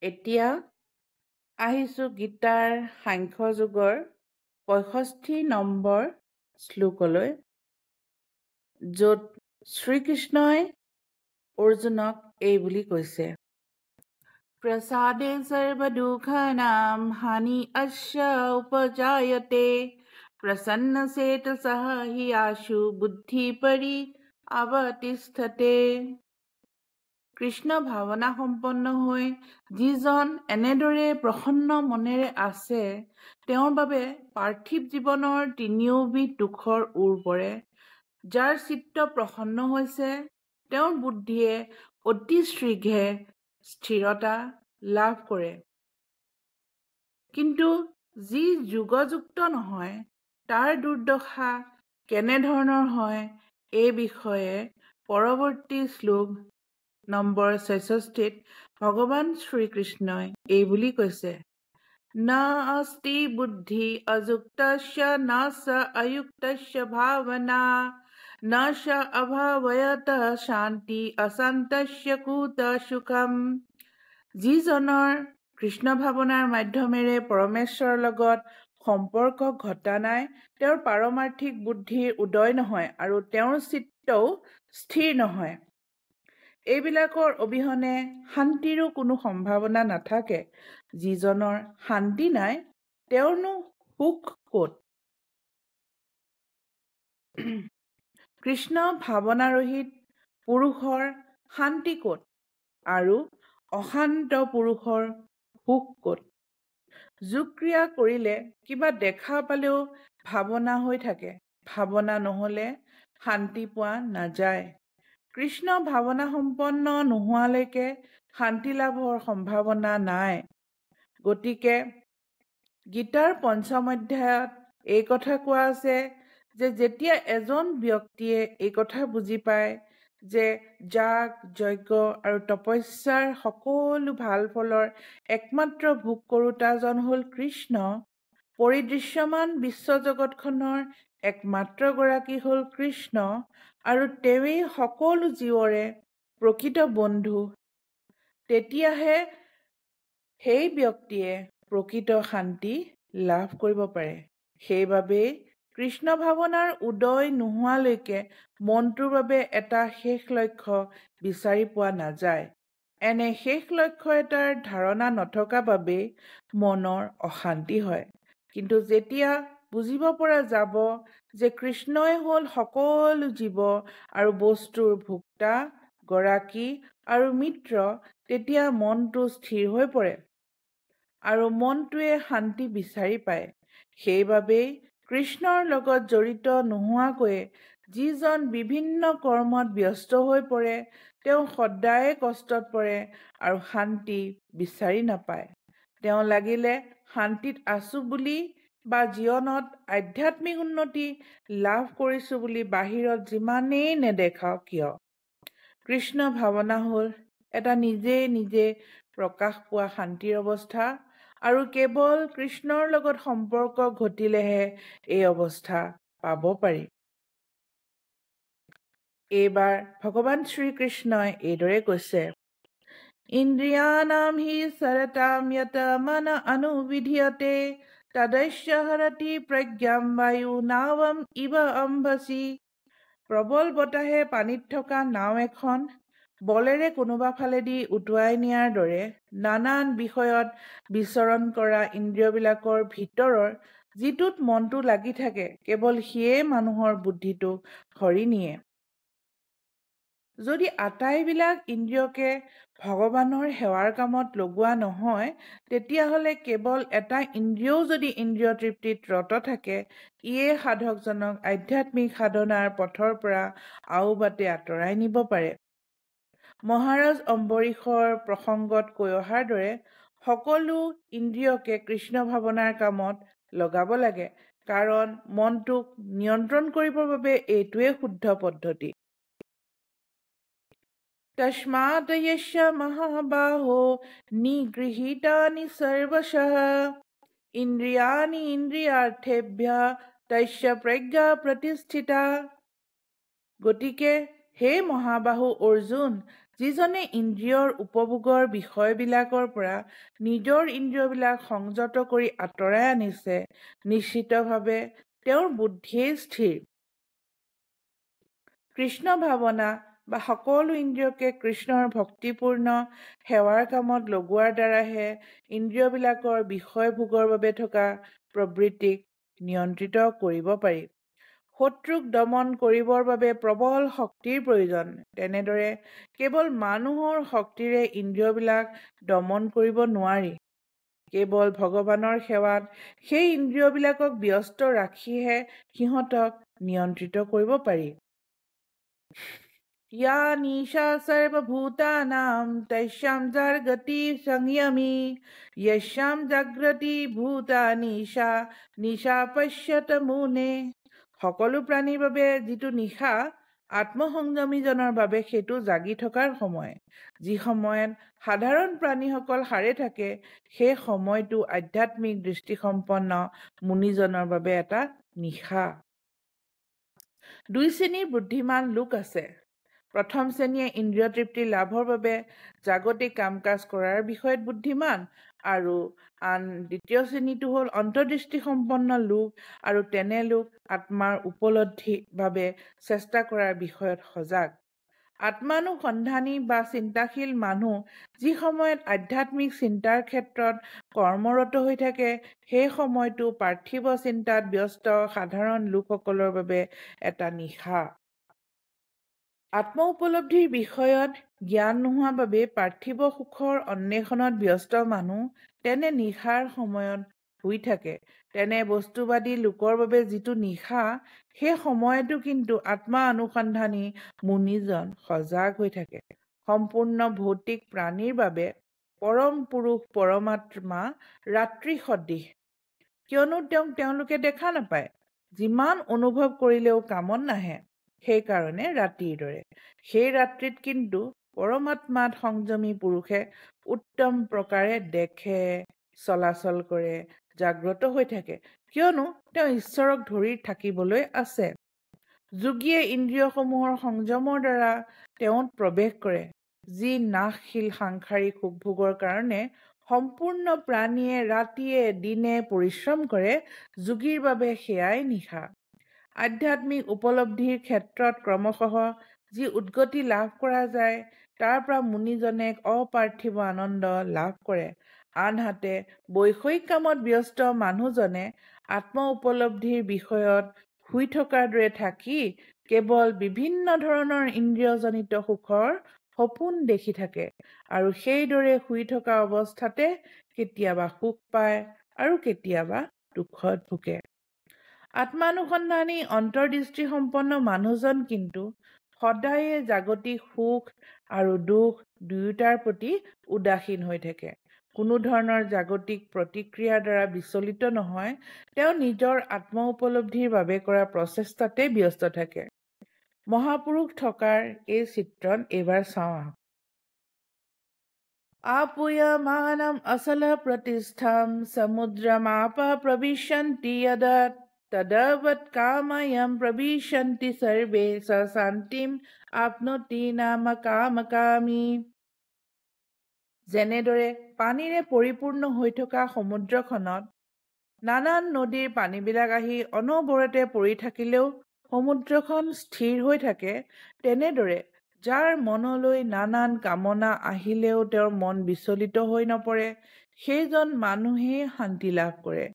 এতিয়া আহিছো গীতাৰ সাংখ্য যুগৰ 65 নম্বৰ শ্লোকলৈ, য'ত শ্ৰীকৃষ্ণই অৰ্জুনক এই বুলি কৈছে, প্ৰসাদে সৰ্বদুঃখানাম হানি অস্য উপজায়তে প্ৰসন্ন চেতসঃ হি আশু বুদ্ধি পৰি অৱতিষ্ঠতে। কৃষ্ণ ভাৱনা সম্পন্ন হৈ যিজন এনেদৰে প্ৰসন্ন মনেৰে আছে, তেওঁৰ বাবে পাৰ্থিৱ জীৱনৰ তিনিওবিধ দুখৰ ওৰ পৰে। যাৰ চিত্ত প্ৰসন্ন হৈছে, তেওঁৰ বুদ্ধিয়ে অতি শীঘ্ৰে স্থিৰতা লাভ কৰে। কিন্তু যি যোগযুক্ত নহয়, তাৰ দুৰ্দশা কেনেধৰণৰ হয়, এই বিষয়ে পৰৱৰ্তী শ্লোক নম্বৰ 66 ভগৱান শ্ৰীকৃষ্ণই এই বুলি কৈছে, ন অস্তি বুদ্ধি অযুক্তস্য ন চ অযুক্তস্য ভাৱনা ন চ অভাৱয়ত শান্তি অশান্তস্য কুত সুখম। যিজনৰ কৃষ্ণ ভাৱনাৰ মাধ্যমেৰে পৰমেশ্বৰৰ লগত সম্পৰ্ক ঘটা নাই, তেওঁৰ পাৰমাৰ্থিক বুদ্ধিৰ উদয় নহয় আৰু তেওঁৰ চিত্তও স্থিৰ নহয়। এইবিলাকৰ অবিহনে শান্তিৰো কোনো সম্ভাৱনা নাথাকে। যিজনৰ শান্তি নাই, তেওঁৰনো সুখ ক'ত? কৃষ্ণ ভাৱনাৰহিত পুৰুষৰ শান্তি ক'ত আৰু অশান্ত পুৰুষৰ সুখ ক'ত? যোগক্ৰিয়া কৰিলে কিবা দেখা পালেও ভাৱনা হৈ থাকে, ভাৱনা নহ'লে শান্তি পোৱা নাযায়। কৃষ্ণ ভাৱনা সম্পন্ন নোহোৱালৈকে শান্তি লাভৰ সম্ভাৱনা নাই। গতিকে গীতাৰ ৫ম অধ্যায়ত এই কথা কোৱা আছে যে যেতিয়া এজন ব্যক্তিয়ে এই কথা বুজি পায় যে যাগ, যজ্ঞ আৰু তপস্যাৰ সকলো ভাল ফলৰ একমাত্ৰ ভোগ কৰোঁতাজন হ'ল কৃষ্ণ, পৰিদৃশ্যমান বিশ্বজগতখনৰ একমাত্ৰ গৰাকী হ'ল কৃষ্ণ আৰু তেৱেঁই সকলো জীৱৰে প্ৰকৃত বন্ধু, তেতিয়াহে সেই ব্যক্তিয়ে প্ৰকৃত শান্তি লাভ কৰিব পাৰে। সেইবাবেই কৃষ্ণ ভাৱনাৰ উদয় নোহোৱালৈকে মনটোৰ বাবে এটা শেষ লক্ষ্য বিচাৰি পোৱা নাযায়। এনে শেষ লক্ষ্য এটাৰ ধাৰণা নথকা বাবেই মনৰ অশান্তি হয়। কিন্তু যেতিয়া বুজিব পৰা যাব যে কৃষ্ণই হ'ল সকলো জীৱ আৰু বস্তুৰ ভোক্তা, গৰাকী আৰু মিত্ৰ, তেতিয়া মনটো স্থিৰ হৈ পৰে আৰু মনটোৱে শান্তি বিচাৰি পায়। সেইবাবেই কৃষ্ণৰ লগত জড়িত নোহোৱাকৈয়ে যিজন বিভিন্ন কৰ্মত ব্যস্ত হৈ পৰে, তেওঁ সদায়ে কষ্টত পৰে আৰু শান্তি বিচাৰি নাপায়। তেওঁ লাগিলে শান্তিত আছো বুলি বা জীৱনত আধ্যাত্মিক উন্নতি লাভ কৰিছো বুলি বাহিৰত যিমানেই নেদেখাওক কিয়, কৃষ্ণ ভাৱনা হ'ল এটা নিজে নিজে প্ৰকাশ পোৱা শান্তিৰ অৱস্থা আৰু কেৱল কৃষ্ণৰ লগত সম্পৰ্ক ঘটিলেহে এই অৱস্থা পাব পাৰি। এইবাৰ ভগৱান শ্ৰীকৃষ্ণই এইদৰে কৈছে, ইন্দ্ৰিয়াণাম হি সৰতাম য়ত মন অনুবিধীয়তে তদস্য হৰতি প্ৰজ্ঞাম বায়ু নাৱম ইব অম্ভসি। প্ৰবল বতাহে পানীত থকা নাও এখন বলেৰে কোনোবা ফালেদি উটুৱাই নিয়াৰ দৰে নানান বিষয়ত বিচৰণ কৰা ইন্দ্ৰিয়বিলাকৰ ভিতৰৰ যিটোত মনটো লাগি থাকে, কেৱল সিয়েই মানুহৰ বুদ্ধিটো হৰি নিয়ে। যদি আটাইবিলাক ইন্দ্ৰিয়কে ভগৱানৰ সেৱাৰ কামত লগোৱা নহয়, তেতিয়াহ'লে কেৱল এটা ইন্দ্ৰিয়ও যদি ইন্দ্ৰিয় তৃপ্তিত ৰত থাকে, ইয়ে সাধকজনক আধ্যাত্মিক সাধনাৰ পথৰ পৰা আওবাটে আঁতৰাই নিব পাৰে। মহাৰাজ অম্বৰীশৰ প্ৰসংগত কৈ অহাৰ দৰে সকলো ইন্দ্ৰিয়কে কৃষ্ণ ভাৱনাৰ কামত লগাব লাগে, কাৰণ মনটোক নিয়ন্ত্ৰণ কৰিবৰ বাবে এইটোৱে শুদ্ধ পদ্ধতি। তস্মাৎ য়স্য মহাবাহো নিগৃহীতানি সৰ্বশঃ ইন্দ্ৰিয়াণি ইন্দ্ৰিয়াৰ্থেভ্যঃ তস্য প্ৰজ্ঞা প্ৰতিষ্ঠিতা। গতিকে হে মহাবাহু অৰ্জুন, যিজনে ইন্দ্ৰিয়ৰ উপভোগৰ বিষয়বিলাকৰ পৰা নিজৰ ইন্দ্ৰিয়বিলাক সংযত কৰি আঁতৰাই আনিছে, নিশ্চিতভাৱে তেওঁৰ বুদ্ধিয়েই স্থিৰ। কৃষ্ণ ভাৱনা বা সকলো ইন্দ্ৰিয়কে কৃষ্ণৰ ভক্তিপূৰ্ণ সেৱাৰ কামত লগোৱাৰ দ্বাৰাহে ইন্দ্ৰিয়বিলাকৰ বিষয়ভোগৰ বাবে থকা প্ৰবৃত্তিক নিয়ন্ত্ৰিত কৰিব পাৰি। শত্ৰুক দমন কৰিবৰ বাবে প্ৰবল শক্তিৰ প্ৰয়োজন। তেনেদৰে কেৱল মানুহৰ শক্তিৰে ইন্দ্ৰিয়বিলাক দমন কৰিব নোৱাৰি। কেৱল ভগৱানৰ সেৱাত সেই ইন্দ্ৰিয়বিলাকক ব্যস্ত ৰাখিহে সিহঁতক নিয়ন্ত্ৰিত কৰিব পাৰি। या निशा सर्वभूतानां तस्यां जागृति संयमी यस्यां जागृति भूतानि सा निशा पश्यत মুনে। সকলো প্ৰাণীৰ বাবে যিটো নিশা আত্মসংযমীজনৰ বাবে সেইটো জাগি থকাৰ সময়। যি সময়ত সাধাৰণ প্ৰাণীসকল সাৰে থাকে, সেই সময়টো আধ্যাত্মিক দৃষ্টিসম্পন্ন মুনিজনৰ বাবে এটা নিশা। দুই শ্ৰেণীৰ বুদ্ধিমান লোক আছে। প্ৰথম শ্ৰেণীয়ে ইন্দ্ৰিয় তৃপ্তি লাভৰ বাবে জাগতিক কাম কাজ কৰাৰ বিষয়ত বুদ্ধিমান, আৰু আন দ্বিতীয় শ্ৰেণীটো হ'ল অন্তৰ্দৃষ্টি সম্পন্ন লোক, আৰু তেনে লোক আত্মাৰ উপলব্ধিৰ বাবে চেষ্টা কৰাৰ বিষয়ত সজাগ। আত্মানুসন্ধানী বা চিন্তাশীল মানুহ যি সময়ত আধ্যাত্মিক চিন্তাৰ ক্ষেত্ৰত কৰ্মৰত হৈ থাকে, সেই সময়টো পাৰ্থিৱ চিন্তাত ব্যস্ত সাধাৰণ লোকসকলৰ বাবে এটা নিশা। আত্ম উপলব্ধিৰ বিষয়ত জ্ঞান নোহোৱা বাবে পাৰ্থিৱ সুখৰ অন্বেষণত ব্যস্ত মানুহ তেনে নিশাৰ সময়ত শুই থাকে। তেনে বস্তুবাদী লোকৰ বাবে যিটো নিশা, সেই সময়তো কিন্তু আত্মা অনুসন্ধানী মুনিজন সজাগ হৈ থাকে। সম্পূৰ্ণ ভৌতিক প্ৰাণীৰ বাবে পৰম পুৰুষ পৰমাত্মা ৰাত্ৰি সদৃশ, কিয়নো তেওঁলোকে দেখা নাপায়। যিমান অনুভৱ কৰিলেও কামত নাহে, সেইকাৰণে ৰাতিৰ দৰে। সেই ৰাত্ৰিত কিন্তু পৰমাত্মাত সংযমী পুৰুষে উত্তম প্ৰকাৰে দেখে, চলাচল কৰে, জাগ্ৰত হৈ থাকে, কিয়নো তেওঁ ঈশ্বৰক ধৰি থাকিবলৈ আছে। যোগীয়ে ইন্দ্ৰিয়সমূহৰ সংযমৰ দ্বাৰা তেওঁত প্ৰৱেশ কৰে। যি নাশশীল সাংসাৰিক সুখভোগৰ কাৰণে সম্পূৰ্ণ প্ৰাণীয়ে ৰাতিয়ে দিনে পৰিশ্ৰম কৰে, যোগীৰ বাবে সেয়াই নিশা। আধ্যাত্মিক উপলব্ধিৰ ক্ষেত্ৰত ক্ৰমশঃ যি উদ্গতি লাভ কৰা যায়, তাৰ পৰা মুনিজনে অপাৰ্থিৱ আনন্দ লাভ কৰে। আনহাতে বৈষয়িক কামত ব্যস্ত মানুহজনে আত্ম উপলব্ধিৰ বিষয়ত শুই থকাৰ দৰে থাকি কেৱল বিভিন্ন ধৰণৰ ইন্দ্ৰিয়জনিত সুখৰ সপোন দেখি থাকে, আৰু সেইদৰে শুই থকা অৱস্থাতে কেতিয়াবা সুখ পায় আৰু কেতিয়াবা দুখত ভোগে। আত্মানুসন্ধানী অন্তৰ্দৃষ্টি সম্পন্ন মানুহজন কিন্তু সদায়ে জাগতিক সুখ আৰু দুখ দুয়োটাৰ প্ৰতি উদাসীন হৈ থাকে। কোনো ধৰণৰ জাগতিক প্ৰতিক্ৰিয়াৰ দ্বাৰা বিচলিত নহয়। তেওঁ নিজৰ আত্ম উপলব্ধিৰ বাবে কৰা প্ৰচেষ্টাতে ব্যস্ত থাকে। মহাপুৰুষ থকাৰ এই চিত্ৰণ এইবাৰ চাওঁ। आपूयमानम् असलः प्रतिष्ठां समुद्रमापः प्रविशन्ति यदत् तदवत् कामयं प्रविशन्ति सर्वे स शान्तिम् आप्नोति नाम कामकामी। যেনেদৰে পানীৰে পৰিপূৰ্ণ হৈ থকা সমুদ্ৰখনত নানান নদীৰ পানীবিলাক আহি অনবৰতে পৰি থাকিলেও সমুদ্ৰখন স্থিৰ হৈ থাকে, তেনেদৰে যাৰ মনলৈ নানান কামনা আহিলেও তেওঁৰ মন বিচলিত হৈ নপৰে, সেইজন মানুহেই শান্তি লাভ কৰে।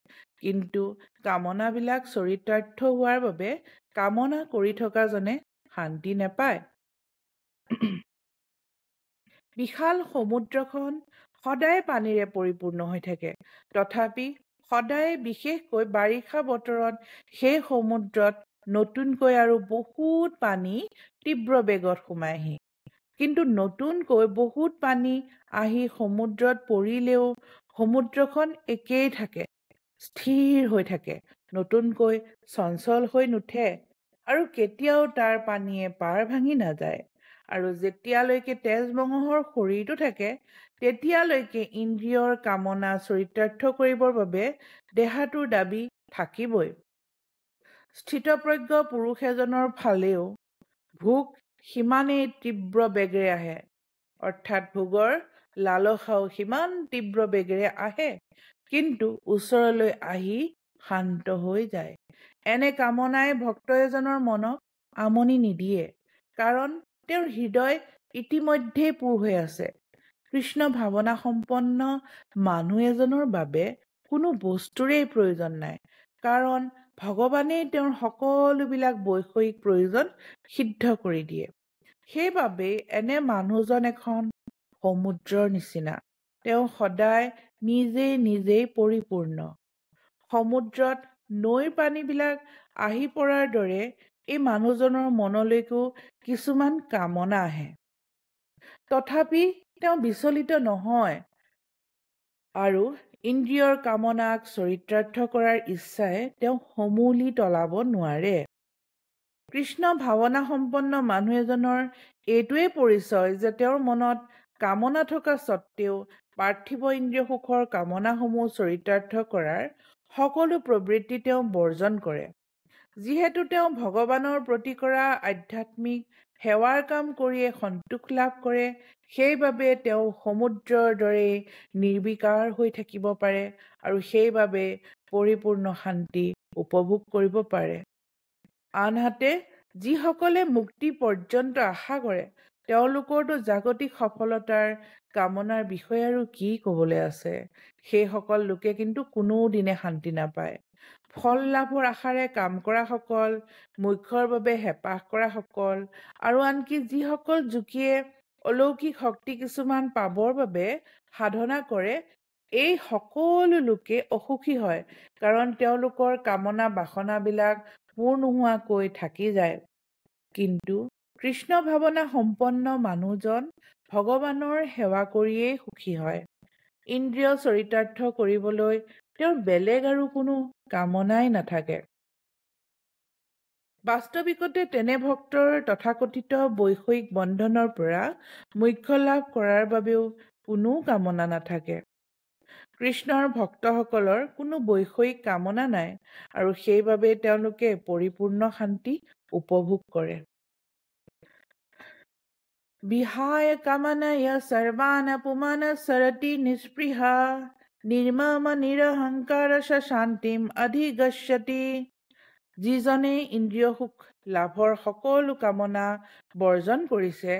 কিন্তু কামনাবিলাক চৰিতাৰ্থ হোৱাৰ বাবে কামনা কৰি থকাজনে শান্তি নাপায়। বিশাল সমুদ্ৰখন সদায় পানীৰে পৰিপূৰ্ণ হৈ থাকে, তথাপি সদায় বিশেষকৈ বাৰিষা বতৰত সেই সমুদ্ৰত নতুনকৈ আৰু বহুত পানী তীব্ৰ বেগত সোমায়হি। কিন্তু নতুনকৈ বহুত পানী আহি সমুদ্ৰত পৰিলেও সমুদ্ৰখন একেই থাকে, স্থিৰ হৈ থাকে, নতুনকৈ চঞ্চল হৈ নুঠে, আৰু কেতিয়াও তাৰ পানীয়ে পাৰ ভাঙি নাযায়। আৰু যেতিয়ালৈকে তেজমঙহৰ শৰীৰটো থাকে, তেতিয়ালৈকে ইন্দ্ৰিয়ৰ কামনা চৰিতাৰ্থ কৰিবৰ বাবে দেহাটোৰ দাবী থাকিবই। স্থিতপ্ৰজ্ঞ পুৰুষ এজনৰ ফালেও ভোক সিমানেই তীব্ৰ বেগেৰে আহে। অৰ্থাৎ ভোগৰ লালসাও সিমান তীব্ৰ বেগেৰে আহে, কিন্তু ওচৰলৈ আহি শান্ত হৈ যায়। এনে কামনাই ভক্ত এজনৰ মনক আমনি নিদিয়ে, কাৰণ তেওঁৰ হৃদয় ইতিমধ্যেই পূৰ হৈ আছে। কৃষ্ণ ভাৱনা সম্পন্ন মানুহ এজনৰ বাবে কোনো বস্তুৰেই প্ৰয়োজন নাই, কাৰণ ভগৱানেই তেওঁৰ সকলোবিলাক বৈষয়িক প্ৰয়োজন সিদ্ধ কৰি দিয়ে। সেইবাবেই এনে মানুহজন এখন সমুদ্ৰৰ নিচিনা। তেওঁ সদায় নিজেই পৰিপূৰ্ণ। সমুদ্ৰত নৈৰ পানীবিলাক আহি পৰাৰ দৰে এই মানুহজনৰ মনলৈকো কিছুমান কামনা আহে। তথাপি তেওঁ বিচলিত নহয় আৰু ইন্দ্ৰিয়ৰ কামনাক চৰিতাৰ্থ কৰাৰ ইচ্ছাই তেওঁক সমূলি তলাব নোৱাৰে। কৃষ্ণ ভাৱনা সম্পন্ন মানুহ এজনৰ এইটোৱেই পৰিচয় যে তেওঁৰ মনত কামনা থকা স্বত্বেও পাৰ্থিৱ ইন্দ্ৰিয় সুখৰ কামনাসমূহ চৰিতাৰ্থ কৰাৰ সকলো প্ৰবৃত্তি তেওঁ বৰ্জন কৰে। যিহেতু তেওঁ ভগৱানৰ প্ৰতি কৰা আধ্যাত্মিক সেৱাৰ কাম কৰিয়ে সন্তোষ লাভ কৰে, সেইবাবে তেওঁ সমুদ্ৰৰ দৰেই নিৰ্বিকাৰ হৈ থাকিব পাৰে আৰু সেইবাবে পৰিপূৰ্ণ শান্তি উপভোগ কৰিব পাৰে। আনহাতে যিসকলে মুক্তি পৰ্যন্ত আশা কৰে, তেওঁলোকৰতো জাগতিক সফলতাৰ কামনাৰ বিষয়ে আৰু কি ক'বলৈ আছে। সেইসকল লোকে কিন্তু কোনোদিনে শান্তি নাপায়। ফল লাভৰ আশাৰে কাম কৰাসকল, মোক্ষৰ বাবে হেঁপাহ কৰাসকল, আৰু আনকি যিসকল যোগীয়ে অলৌকিক শক্তি কিছুমান পাবৰ বাবে সাধনা কৰে, এই সকলো লোকে অসুখী হয়, কাৰণ তেওঁলোকৰ কামনা বাসনাবিলাক পূৰ নোহোৱাকৈ থাকি যায়। কিন্তু কৃষ্ণ ভাৱনা সম্পন্ন মানুহজন ভগৱানৰ সেৱা কৰিয়েই সুখী হয়। ইন্দ্ৰিয় চৰিতাৰ্থ কৰিবলৈ তেওঁৰ বেলেগ আৰু কোনো কামনাই নাথাকে। বাস্তৱিকতে তেনে ভক্তৰ তথাকথিত বৈষয়িক বন্ধনৰ পৰা মোক্ষ লাভ কৰাৰ বাবেও কোনো কামনা নাথাকে। কৃষ্ণৰ ভক্তসকলৰ কোনো বৈষয়িক কামনা নাই আৰু সেইবাবে তেওঁলোকে পৰিপূৰ্ণ শান্তি উপভোগ কৰে। বিহায় কামনায় সৰ্বান পুমান সৰতি নিস্পৃহা নিৰ্মম নিৰহংকাৰ শান্তিম অধিগচ্ছতি। যিজনে ইন্দ্ৰিয় সুখ লাভৰ সকলো কামনা বৰ্জন কৰিছে,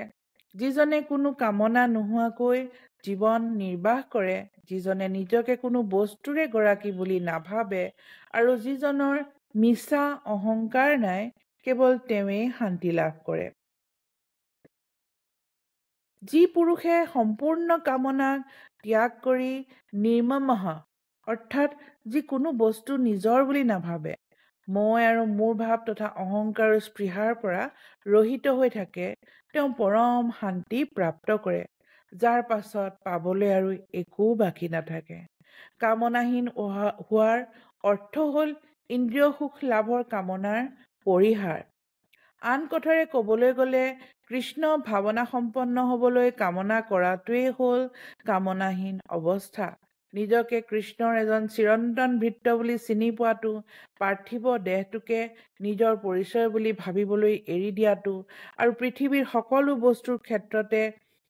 যিজনে কোনো কামনা নোহোৱাকৈ জীৱন নিৰ্বাহ কৰে, যিজনে নিজকে কোনো বস্তুৰে গৰাকী বুলি নাভাবে আৰু যিজনৰ মিছা অহংকাৰ নাই, কেৱল তেওঁৱেই শান্তি লাভ কৰে। যি পুৰুষে সম্পূৰ্ণ কামনাক ত্যাগ কৰি নিৰ্মমঃ অৰ্থাৎ যি কোনো বস্তু নিজৰ বুলি নাভাবে, মই আৰু মোৰ ভাৱ তথা অহংকাৰ আৰু স্পৃহাৰ পৰা ৰহিত হৈ থাকে, তেওঁ পৰম শান্তি প্ৰাপ্ত কৰে, যাৰ পাছত পাবলৈ আৰু একো বাকী নাথাকে। কামনাহীন হোৱাৰ অৰ্থ হ'ল ইন্দ্ৰিয় সুখ লাভৰ কামনাৰ পৰিহাৰ। আন কথাৰে ক'বলৈ গ'লে কৃষ্ণ ভাৱনা সম্পন্ন হ'বলৈ কামনা কৰাটোৱেই হ'ল কামনাহীন অৱস্থা। নিজকে কৃষ্ণৰ এজন চিৰন্তন ভৃত্য বুলি চিনি পোৱাটো, পাৰ্থিৱ দেহটোকে নিজৰ পৰিচয় বুলি ভাবিবলৈ এৰি দিয়াটো আৰু পৃথিৱীৰ সকলো বস্তুৰ ক্ষেত্ৰতে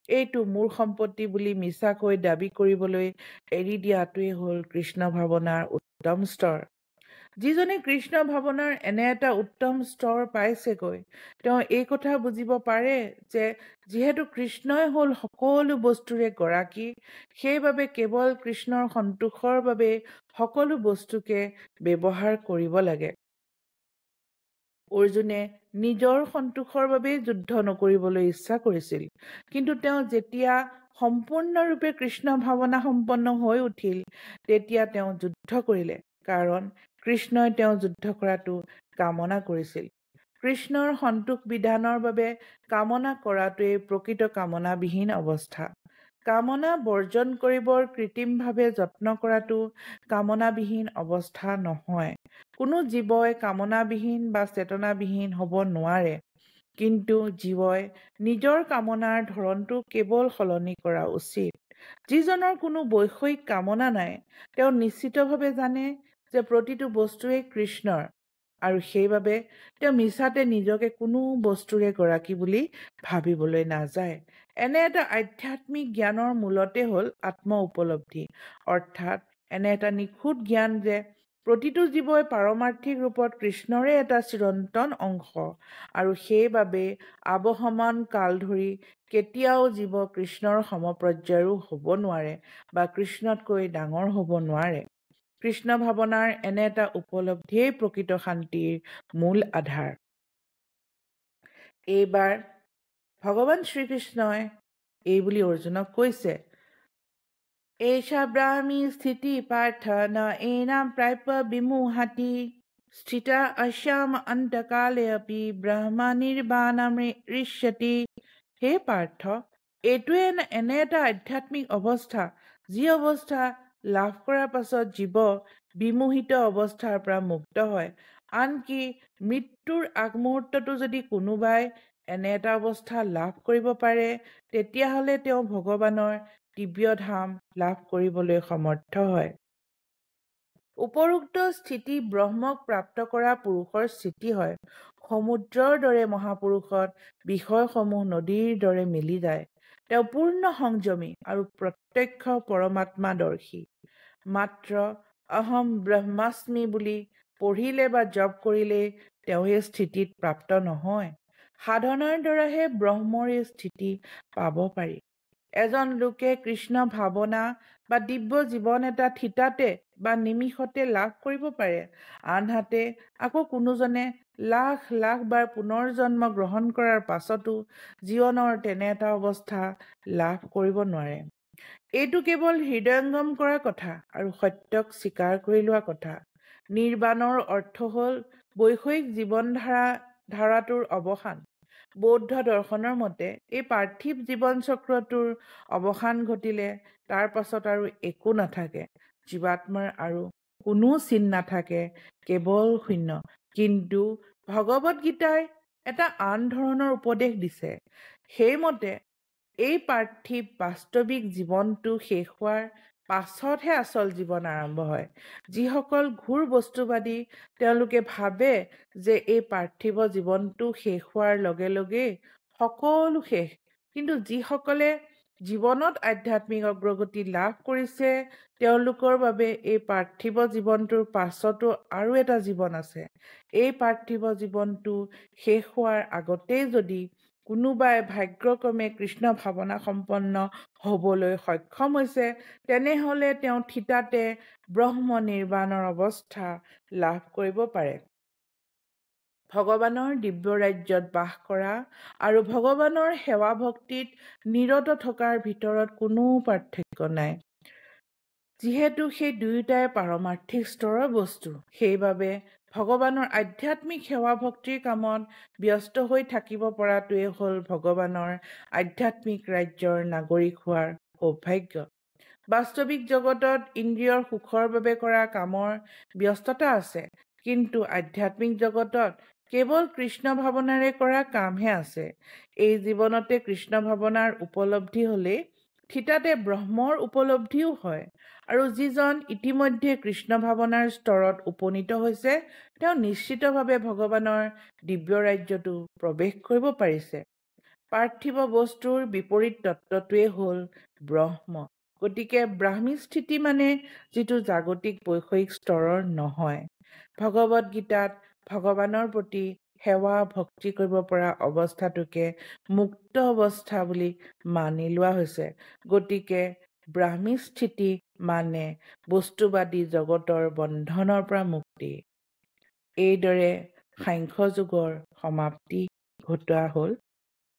এইটো মোৰ সম্পত্তি বুলি মিছাকৈ দাবী কৰিবলৈ এৰি দিয়াটোৱেই হ'ল কৃষ্ণ ভাৱনাৰ উত্তম স্তৰ। যিজনে কৃষ্ণ ভাৱনাৰ এনে এটা উত্তম স্তৰ পাইছেগৈ, তেওঁ এই কথা বুজিব পাৰে যে যিহেতু কৃষ্ণই হ'ল সকলো বস্তুৰে গৰাকী, সেইবাবে কেৱল কৃষ্ণৰ সন্তোষৰ বাবে সকলো বস্তুকে ব্যৱহাৰ কৰিব লাগে। অৰ্জুনে নিজৰ সন্তোষৰ বাবেই যুদ্ধ নকৰিবলৈ ইচ্ছা কৰিছিল, কিন্তু তেওঁ যেতিয়া সম্পূৰ্ণৰূপে কৃষ্ণ ভাৱনা সম্পন্ন হৈ উঠিল, তেতিয়া তেওঁ যুদ্ধ কৰিলে, কাৰণ কৃষ্ণই তেওঁ যুদ্ধ কৰাটো কামনা কৰিছিল। কৃষ্ণৰ সন্তোষ বিধানৰ বাবে কামনা কৰাটোৱেই প্ৰকৃত কামনাবিহীন অৱস্থা। কামনা বৰ্জন কৰিবৰ কৃত্ৰিমভাৱে যত্ন কৰাটো কামনাবিহীন অৱস্থা নহয়। কোনো জীৱই কামনাবিহীন বা চেতনাবিহীন হ'ব নোৱাৰে, কিন্তু জীৱই নিজৰ কামনাৰ ধৰণটো কেৱল সলনি কৰা উচিত। যিজনৰ কোনো বৈষয়িক কামনা নাই, তেওঁ নিশ্চিতভাৱে জানে যে প্ৰতিটো বস্তুৱেই কৃষ্ণৰ, আৰু সেইবাবে তেওঁ মিছাতে নিজকে কোনো বস্তুৰে গৰাকী বুলি ভাবিবলৈ নাযায়। এনে এটা আধ্যাত্মিক জ্ঞানৰ মূলতে হ'ল আত্ম উপলব্ধি, অৰ্থাৎ এনে এটা নিখুঁত জ্ঞান যে প্ৰতিটো জীৱই পাৰমাৰ্থিক ৰূপত কৃষ্ণৰে এটা চিৰন্তন অংশ, আৰু সেইবাবে আৱহমান কাল ধৰি কেতিয়াও জীৱ কৃষ্ণৰ সমপৰ্যায়ৰো হ'ব নোৱাৰে বা কৃষ্ণতকৈ ডাঙৰ হ'ব নোৱাৰে। কৃষ্ণ ভাৱনাৰ এনে এটা উপলব্ধিয়েই প্ৰকৃত শান্তিৰ মূল আধাৰ। এইবাৰ ভগৱান শ্ৰীকৃষ্ণই এই বুলি অৰ্জুনক কৈছে, এষা ব্ৰাহ্মী স্থিতি পাৰ্থ ন এনাম প্ৰাপ্য বিমুহাতি স্থিতা অস্যাম অন্তকালে অপি ব্ৰহ্ম নিৰ্বাণমৃষ্যতি। হে পাৰ্থ, এইটোৱে এনে এটা আধ্যাত্মিক অৱস্থা যি অৱস্থা লাভ কৰাৰ পাছত জীৱ বিমোহিত অৱস্থাৰ পৰা মুক্ত হয়। আনকি মৃত্যুৰ আগমুহূৰ্ততো যদি কোনোবাই এনে এটা অৱস্থা লাভ কৰিব পাৰে, তেতিয়াহ'লে তেওঁ ভগৱানৰ দিব্য ধাম লাভ কৰিবলৈ সমৰ্থ হয়। উপৰোক্ত স্থিতি ব্ৰহ্মক প্ৰাপ্ত কৰা পুৰুষৰ স্থিতি হয়। সমুদ্ৰৰ দৰে মহাপুৰুষত বিষয়সমূহ নদীৰ দৰে মিলি যায়। তেওঁ পূৰ্ণ সংযমী আৰু প্ৰত্যক্ষ পৰমাত্মাদৰ্শী। মাত্ৰ অহম ব্ৰহ্মাস্মি বুলি পঢ়িলে বা জপ কৰিলেই তেওঁ এই স্থিতিত প্ৰাপ্ত নহয়। সাধনাৰ দ্বাৰাহে ব্ৰহ্মৰ এই স্থিতি পাব পাৰি। এজন লোকে কৃষ্ণ ভাৱনা বা দিব্য জীৱন এটা থিতাতে বা নিমিষতে লাভ কৰিব পাৰে, আনহাতে আকৌ কোনোজনে লাখ লাখ বাৰ পুনৰ জন্ম গ্ৰহণ কৰাৰ পাছতো জীৱনৰ তেনে এটা অৱস্থা লাভ কৰিব নোৱাৰে। এইটো কেৱল হৃদয়ংগম কৰা কথা আৰু সত্যক স্বীকাৰ কৰি লোৱা কথা। নিৰ্বাণৰ অৰ্থ হ'ল বৈষয়িক জীৱনধাৰাটোৰ অৱসান। বৌদ্ধ দৰ্শনৰ মতে এই পাৰ্থিৱ জীৱন চক্ৰটোৰ অৱসান ঘটিলে তাৰ পাছত আৰু একো নাথাকে। জীৱাত্মাৰ আৰু কোনো চিন নাথাকে, কেৱল শূন্য। কিন্তু ভগৱদ গীতাই এটা আন ধৰণৰ উপদেশ দিছে। সেইমতে এই পাৰ্থিৱ বাস্তৱিক জীৱনটো শেষ হোৱাৰ পাছতহে আচল জীৱন আৰম্ভ হয়। যিসকল ঘোৰ বস্তুবাদী তেওঁলোকে ভাবে যে এই পাৰ্থিৱ জীৱনটো শেষ হোৱাৰ লগে লগেই সকলো শেষ। কিন্তু যিসকলে জীৱনত আধ্যাত্মিক অগ্ৰগতি লাভ কৰিছে তেওঁলোকৰ বাবে এই পাৰ্থিৱ জীৱনটোৰ পাছতো আৰু এটা জীৱন আছে। এই পাৰ্থিৱ জীৱনটো শেষ হোৱাৰ আগতেই যদি কোনোবাই ভাগ্যক্ৰমে কৃষ্ণ ভাৱনা সম্পন্ন হ'বলৈ সক্ষম হৈছে, তেনেহ'লে তেওঁ থিতাতে ব্ৰহ্ম নিৰ্বাণৰ অৱস্থা লাভ কৰিব পাৰে। ভগৱানৰ দিব্য ৰাজ্যত বাস কৰা আৰু ভগৱানৰ সেৱা ভক্তিত নিৰত থকাৰ ভিতৰত কোনো পাৰ্থক্য নাই। যিহেতু সেই দুয়োটাই পাৰমাৰ্থিক স্তৰৰ বস্তু, সেইবাবে ভগৱানৰ আধ্যাত্মিক সেৱা ভক্তিৰ কামত ব্যস্ত হৈ থাকিব পৰাটোৱে হ'ল ভগৱানৰ আধ্যাত্মিক ৰাজ্যৰ নাগৰিক হোৱাৰ সৌভাগ্য। বাস্তৱিক জগতত ইন্দ্ৰিয়ৰ সুখৰ বাবে কৰা কামৰ ব্যস্ততা আছে, কিন্তু আধ্যাত্মিক জগতত কেৱল কৃষ্ণ ভাৱনাৰে কৰা কামহে আছে। এই জীৱনতে কৃষ্ণ ভাৱনাৰ উপলব্ধি হ'লেই থিতাতে ব্ৰহ্মৰ উপলব্ধিও হয়। আৰু যিজন ইতিমধ্যে কৃষ্ণ ভাৱনাৰ স্তৰত উপনীত হৈছে, তেওঁ নিশ্চিতভাৱে ভগৱানৰ দিব্য ৰাজ্যতো প্ৰৱেশ কৰিব পাৰিছে। পাৰ্থিৱ বস্তুৰ বিপৰীত তত্ত্বটোৱে হ'ল ব্ৰহ্ম। গতিকে ব্ৰাহ্মী স্থিতি মানে যিটো জাগতিক বৈষয়িক স্তৰৰ নহয়। ভগৱদ গীতাত ভগৱানৰ প্ৰতি সেৱা ভক্তি কৰিব পৰা অৱস্থাটোকে মুক্ত অৱস্থা বুলি মানি লোৱা হৈছে। গতিকে ব্ৰাহ্মী স্থিতি মানে বস্তুবাদী জগতৰ বন্ধনৰ পৰা মুক্তি। এইদৰে সাংখ্য যুগৰ সমাপ্তি ঘটোৱা হ'ল।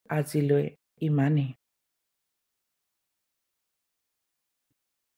আজিলৈ ইমানেই।